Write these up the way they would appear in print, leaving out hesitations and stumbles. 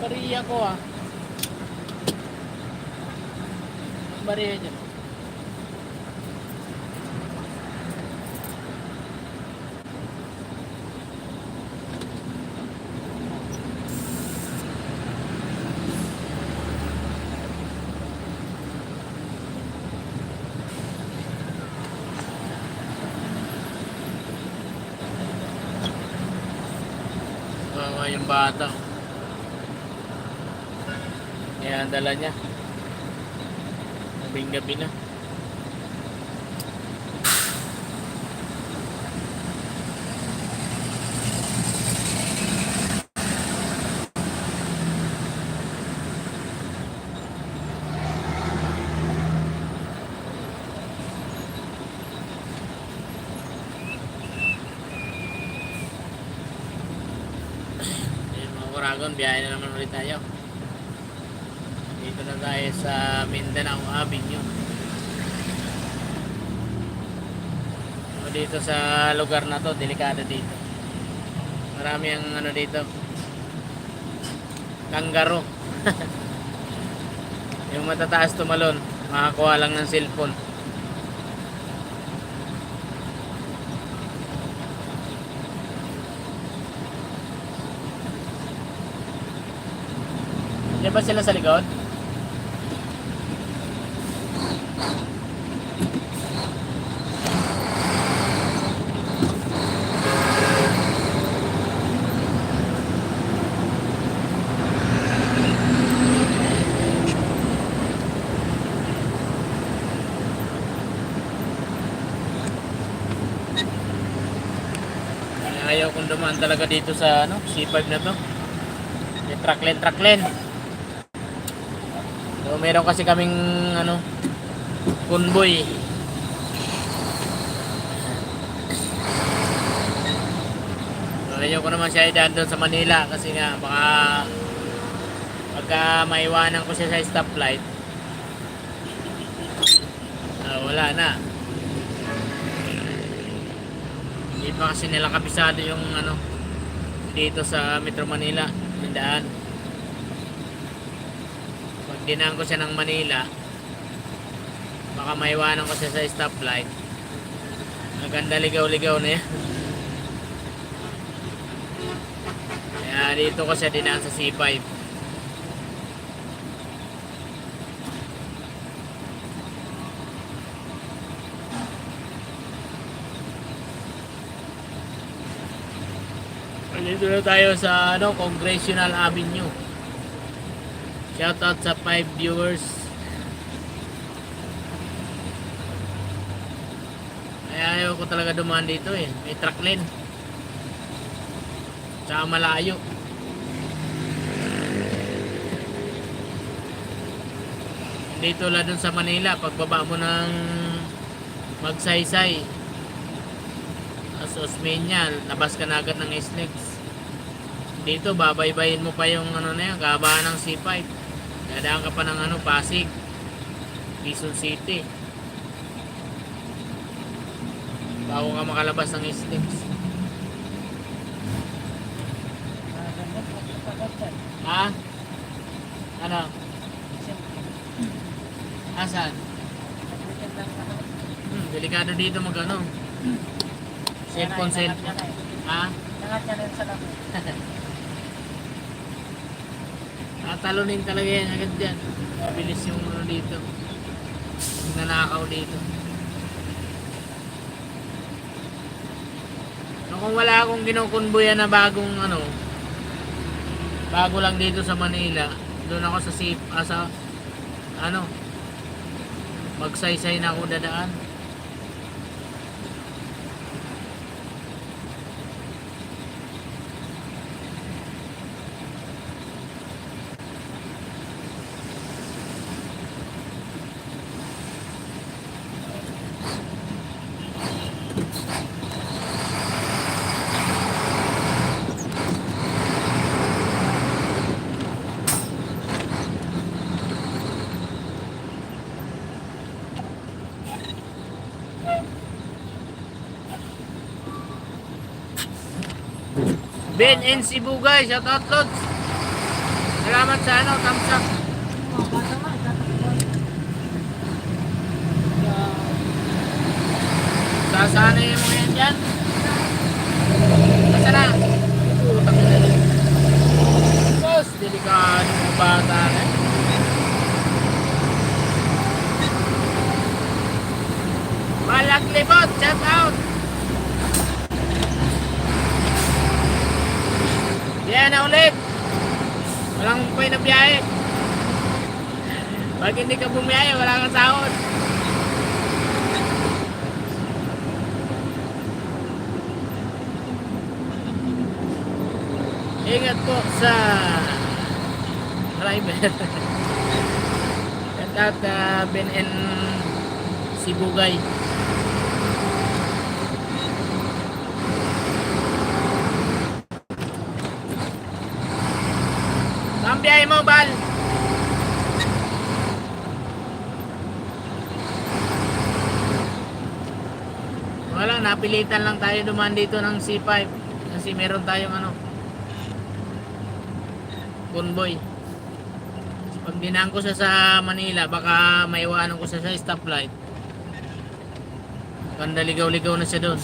Bariya ko ah. Bariya dyan. Yung bata. Kaya ang dala niya. Gabing gabi na. Oragon, biyahe na naman ulit tayo. Dito na tayo sa Mindanao Avenue. Dito sa lugar na to, delikado dito. Marami ang ano dito. Kangaroo. Yung matataas tumalon, makakuha lang ng cellphone. Di ba sila sa likod? Ayaw kong dumaan talaga dito sa ano, C5 na to. May trucklen. So, meron kasi kaming ano, convoy. So, ayaw ko naman siya idaan doon sa Manila kasi nga baka pagka maiwanan ko siya sa stoplight, wala na. Hindi pa kasi nila kabisado yung ano dito sa Metro Manila, yung daan. Dinaan ko siya ng Manila, baka maiwanan ko siya sa stoplight. Maganda ligaw-ligaw na yan. Kaya dito ko siya dinaan sa C5. Dito na tayo sa ano, Congressional Avenue. Shoutout sa 5 viewers. Ayaw ko talaga dumaan dito eh. May truck lane. Tsaka malayo. Hindi tulad dun sa Manila. Pagbaba mo ng Magsaysay, Osmeña, labas ka na agad ng SLEX. Dito babaybayin mo pa yung ano na yan, kahabaan ng C5. Dadaan ka pa ng ano, Pasig, Quezon City, bago ka makalabas ng SLEX. Ha? Ano? Asan? Delikado dito mag ano, cellphone. Ha? Tatalunin talaga yan agad dyan. Mabilis yung ano dito, yung nanakaw dito. So, kung wala akong kinukunbuyan na bagong ano, bago lang dito sa Manila, doon ako sa ano, Magsaysay na ako dadaan. Ben and Cebu guys, shout out lods. Salamat sa ano, thumbs up. Sasanay mo yan dyan. Asa na? Putang ina rin. Boss, delikado mo bata na. Malak libot, shout out. Yan na ulit. Walang pwede na biyahe. Pag hindi ka bumiyahe, wala kang sahod. Ingat po sa driver. At Ben and Sibugay. Saan biyahe mo, Bal? Wala, napilitan lang tayo dumaan dito ng C5 kasi meron tayong ano, convoy. Pag dinaan ko siya sa Manila, baka maiwanan ko siya sa stoplight. Pandaligaw-ligaw na siya doon.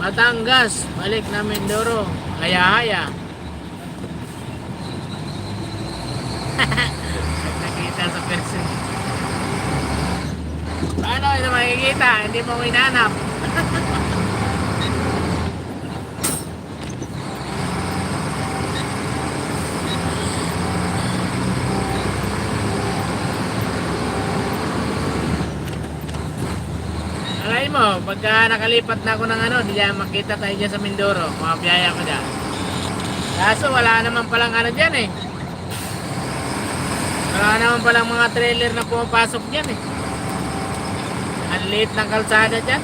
Batangas, balik na Mindoro. Haya-haya. Nakita sa person. Paano ito makikita? Hindi mo hinanap. Alay mo, pagka nakalipat na ako ng ano, di dyan makita tayo dyan sa Mindoro. Makapiyaya ko dyan. Kaso wala naman palang ano dyan eh. Wala naman palang mga trailer na pumapasok dyan eh. Ang liit ng kalsada dyan.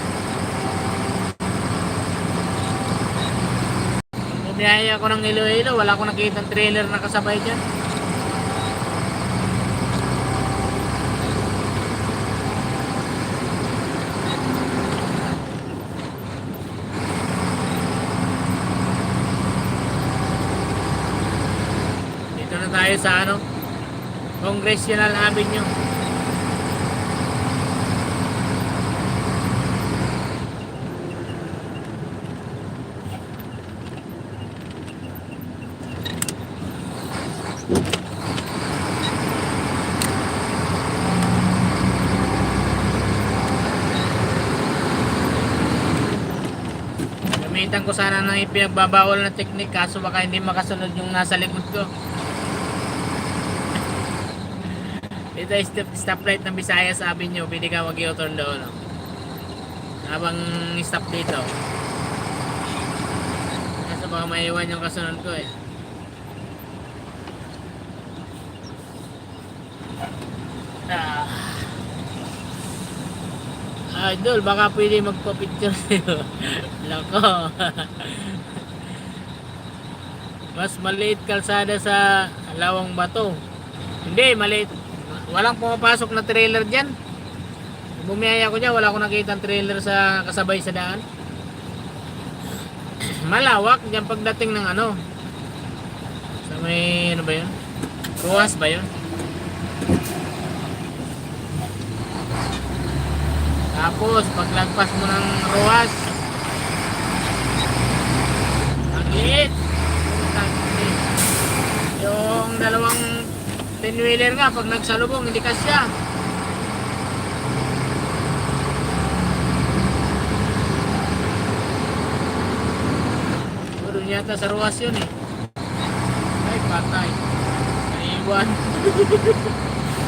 Bumiyaya ako ng Iloilo, wala akong nakita ng trailer na kasabay dyan. Dito na tayo sa ano, Congressional Avenue. Gamitan ko sana ng ipinagbabawal na teknik kaso baka hindi makasunod yung nasa likod ko. Ito ay stoplight ng Visayas Avenue. Pwede ka mag-u-turn doon. No? Habang stop dito. Kasi baka maiwan yung kasunod ko eh. Idol, baka pwede magpa-picture sa'yo. Lako. Mas maliit kalsada sa Lawang Bato. Hindi, maliit. Walang pumapasok na trailer dyan. Bumiyaya ko dyan, wala akong nakita ang trailer sa kasabay sa daan. Malawak dyan pagdating ng ano. Sa may, ano ba yun? Ruas ba yun? Tapos, paglagpas mo ng Ruas, ang liit. Yung dalawang 10-wheeler nga, pag nagsalubong, hindi kasya. Puro yata sa Ruas yun eh. Ay, patay. Naiwan.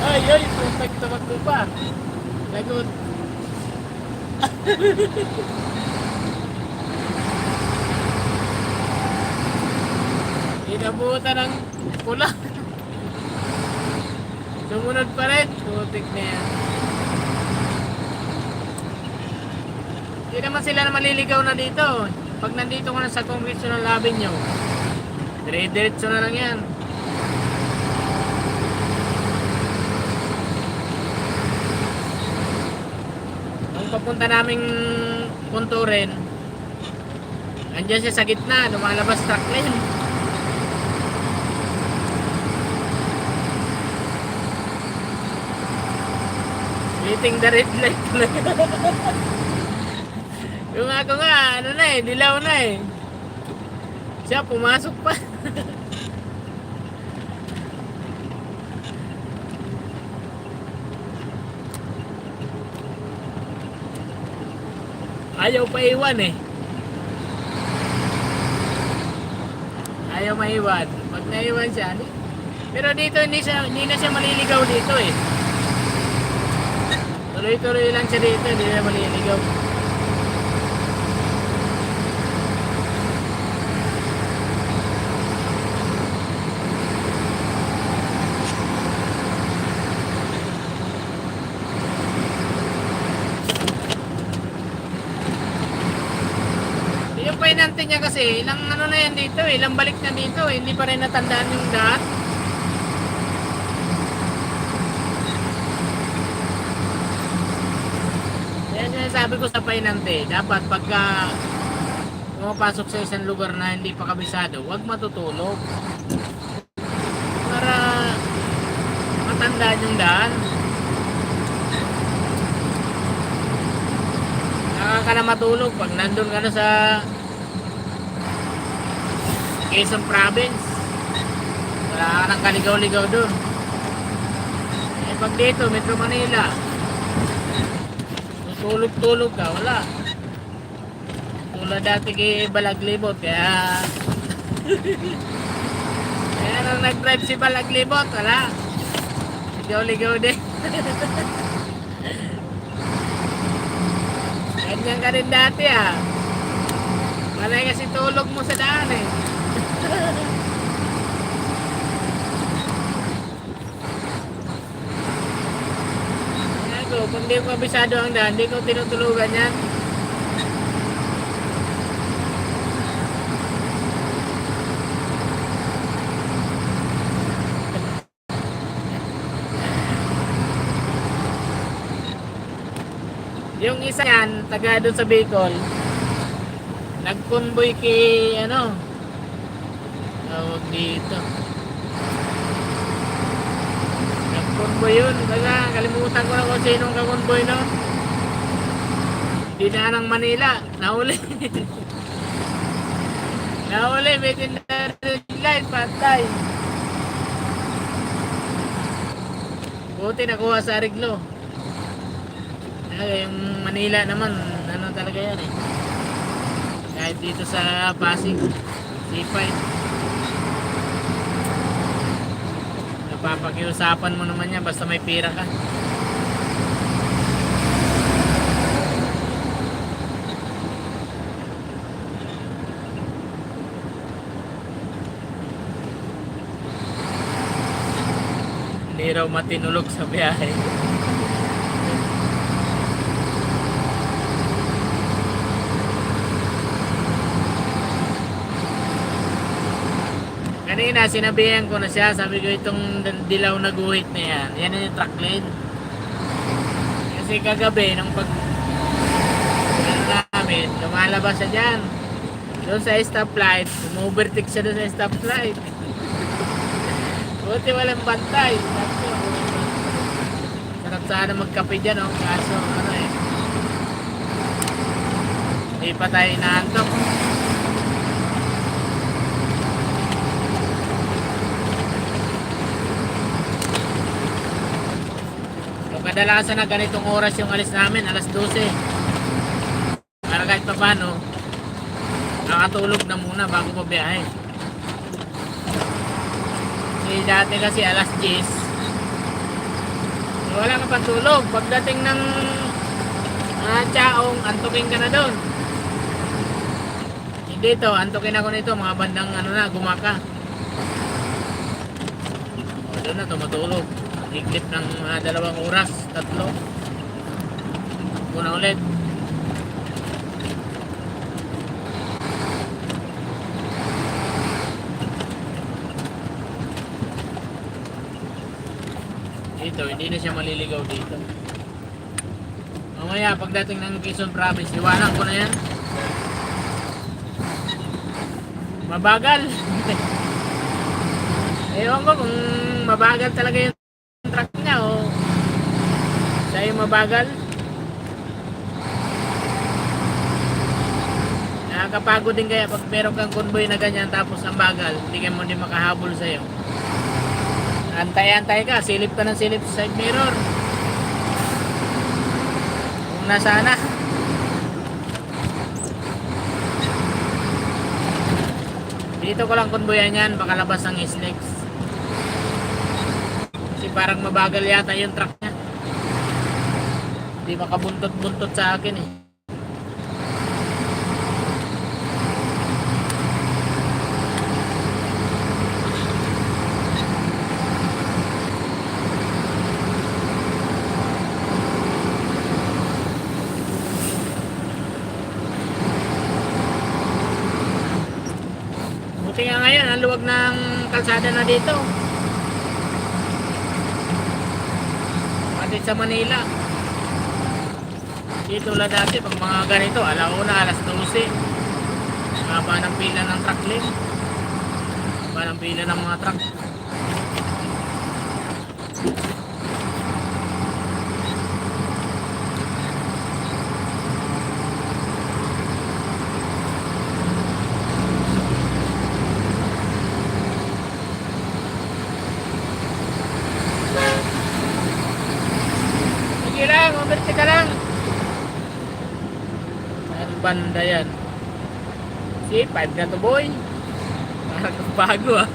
Ay, perfect tamakbo pa. Lagot. Inabutan ng pula. Sumunod pa rin. Putik na yan. Hindi naman sila na maliligaw na dito. Pag nandito ka na sa Congressional Avenue, dire-diretso na lang yan. Ang papunta naming Punturin, Andiyan siya sa gitna, lumalabas truck lane. Waiting the red light talaga. Yung ako nga, ano na eh, dilaw na eh. Siya, pumasok pa. Ayaw pa iwan eh. Ayaw maiwan. Pag naiwan siya, pero dito hindi na siya maliligaw dito eh. Tuloy-tuloy lang siya dito, hindi na maliligaw. Yung painante niya kasi, ilang ano na yan dito, ilang balik na dito, hindi pa rin natandaan yung daan. Sabi ko sa painante, dapat pagka pumapasok sa isang lugar na hindi pa kabisado, huwag matutulog para matandaan yung daan. Nakaka ka na matulog pag nandun ka na sa Quezon Province, wala ka nang kaligaw-ligaw dun. Eh pag dito, Metro Manila, tulog-tulog ka, wala. Tulad dati kay Balaglibot, kaya kaya nung nag-drive si Balaglibot, wala. Ligaw-ligaw din. Ganyan ka rin dati ah. Malay kasi tulog mo sa daan eh. Kung di ko kabisado ang daan, di ko tinutulugan yan. Yung isa yan, taga doon sa Bicol, nag-convoy kay ano, tawag dito. Convoy yun, baga kalimutan ko na kung sinong ka-convoy no. Dinaan ng Manila, nahuli. Nahuli, may red light, patay. Buti nakuha sa Ariglo. Yung Manila naman, ano talaga yan eh. Kahit dito sa Pasig, C5. Papakiusapan mo naman yan basta may pira ka. Hindi raw matinulog sa biyahe. Kanina sinabihan ko na siya, sabi ko itong dilaw na guhit na yan, yan yung truck lane. Kasi kagabi nung pag namin, lumalabas siya dyan doon sa stoplight, umu-overtake siya doon sa stoplight. Buti walang bantay. Sarap sana magkape dyan oh, kaso ano eh, hindi pa tayo inaantok. Kadalasan na ganitong oras yung alis namin, alas 12. Para kahit pa paano, nakatulog na muna bago pa biyahe. Kasi dati kasi alas 10, wala ka pang tulog. Pagdating ng Chaong, antukin ka na doon. Dito, antukin ako nito, mga bandang ano na, Gumaka. O, doon na tumatulog. Iglip ng 2 oras, 3. Una ulit. Dito, hindi na siya maliligaw dito. Mamaya, pagdating ng Quezon Province, iwanan ko na yan. mabagal. Ewan ko kung mabagal talaga yung truck niya o siya yung mabagal. Nakakapagod din kaya pag meron kang convoy na ganyan tapos ang bagal, hindi ka mo din makahabol sa'yo. Antay-antay ka, silip ka ng silip sa side mirror. Kung nasana. Dito ko lang convoyan yan, baka labas ang SLEX. Kasi parang mabagal yata yung truck niya. Hindi makabuntot-buntot sa akin eh. Buti nga ngayon, ang luwag ng kalsada na dito. Pati sa Manila. Dito la dati, pag mga ganito, alauna, alas 12. Haba ng pila ng truck lane. Haba ng pila ng mga truck. Sige lang, umerte ka lang. Ano banda yan? Si 5 na to boy. Parang bago ah.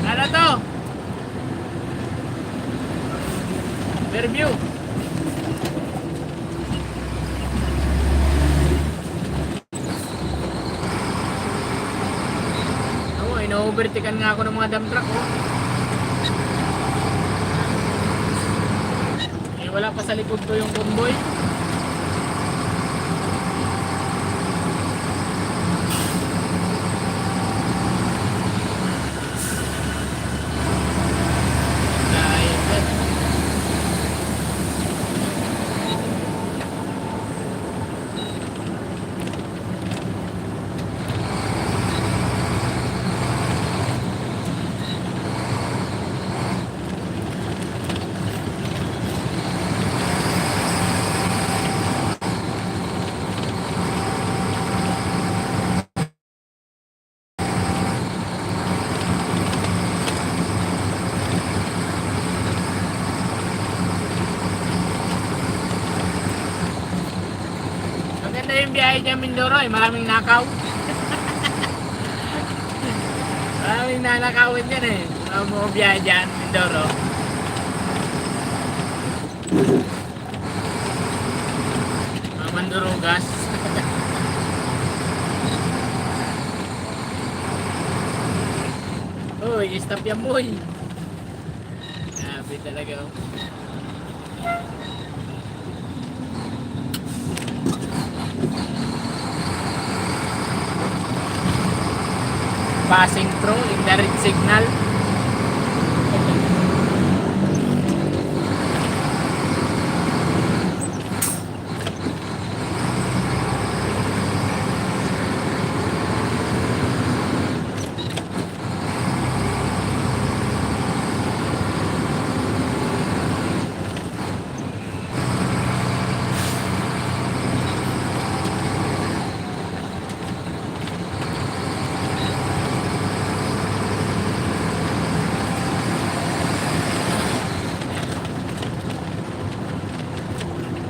Ano to? Fairview. Ako, ino-overtaken nga ako ng mga dump truck oh. Eh wala pa sa likod ko yung convoy. Maganda yung biyahe dyan Mindoro eh, maraming nakaw. Maraming nanakawin dyan eh. Mga biyahe dyan, Mindoro. Mga mandurugas. Uy, stop yan boy. Grabe talaga oh. Passing through in the red signal.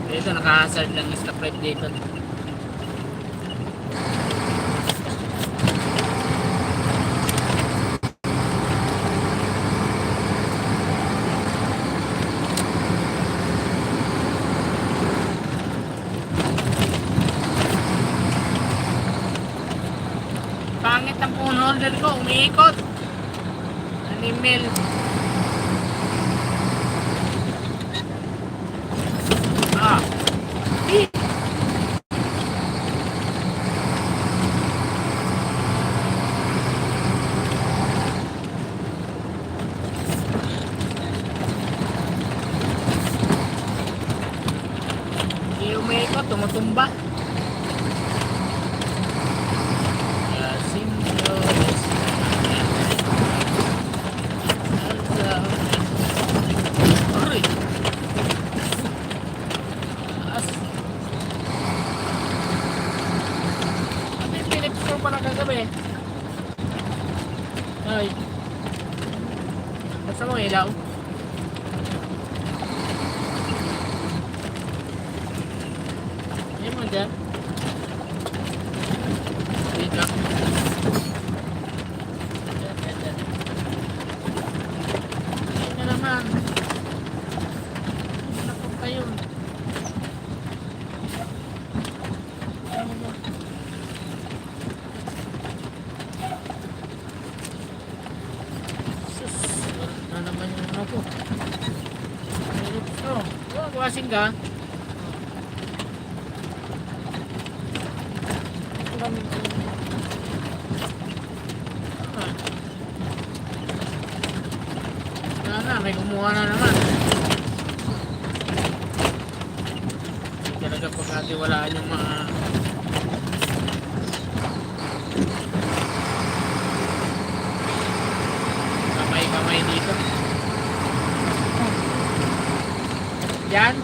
Dito naka-hazard lang yung stoplight dito. Pangit ang phone holder ko, umiikot. Animal. Ah. Hindi umiikot, tumutumba. siya. Oh. Ayan mo dyan. Wait lang. Yan. Ayan na naman. Ayan na po kayo. Ano naman yung ano ko? Buwasin ka. Wala na, may kumuha na naman. Talaga pagkatiwalaan yung mga kamay-kamay dito. Yan.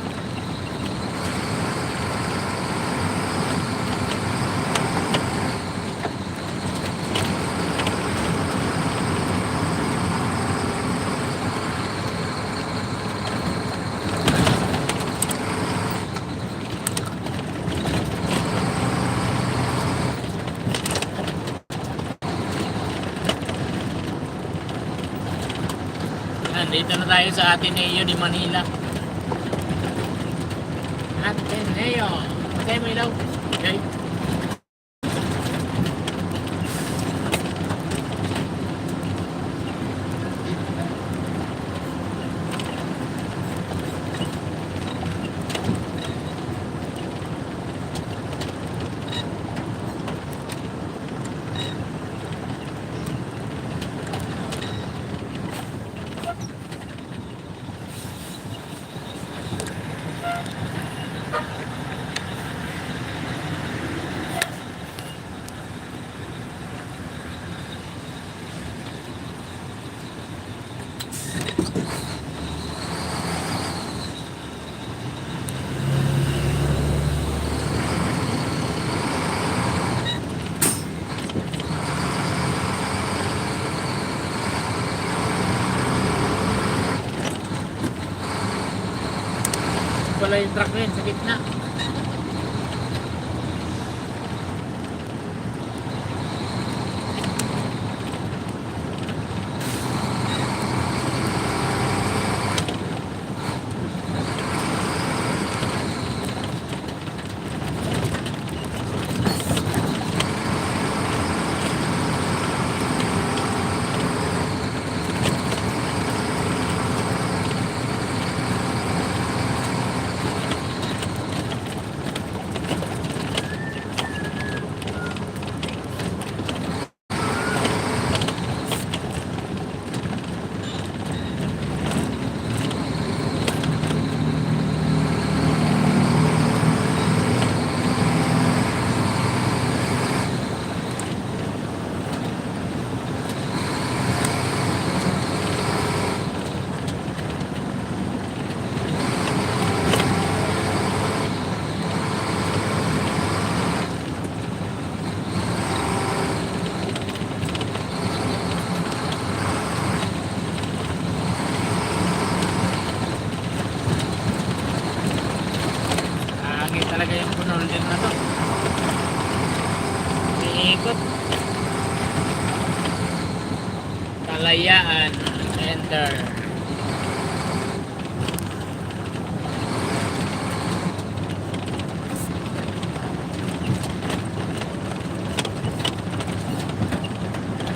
Dito na tayo sa Ateneo de Manila. Ateneo. Patay mo ilaw. Okay. Wala yung truck rin sa gitna. Talaga yung punol din na to. Iikot. Kalayaan. Enter.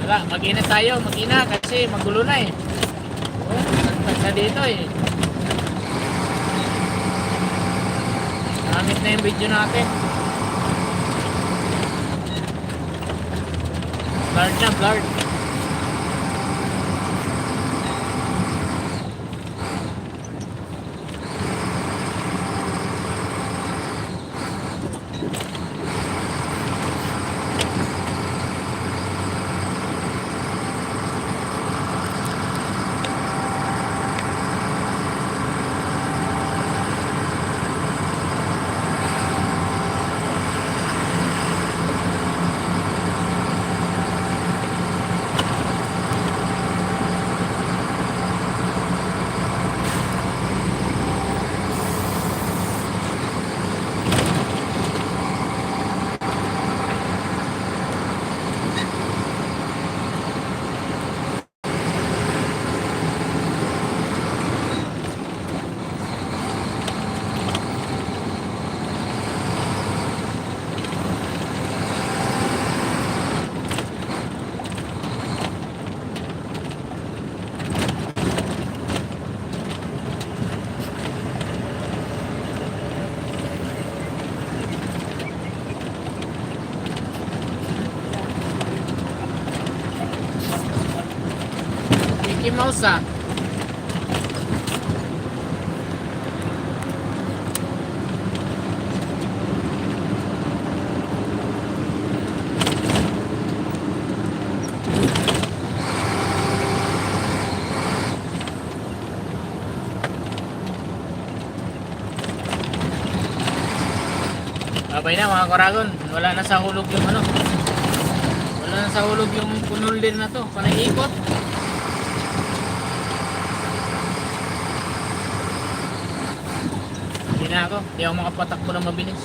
Wala, mag-ina tayo. Mag-ina kasi magulo na eh. Oh, nagtagda dito eh. Gamit na yung video natin. Blurred na, blurred. mouse ah. Babay na mga karagon. Wala na sa hulog yung ano. Wala na sa hulog yung punulder na to. Panay ikot. Hindi na ako. Hindi ako makapatakbo ng mabilis.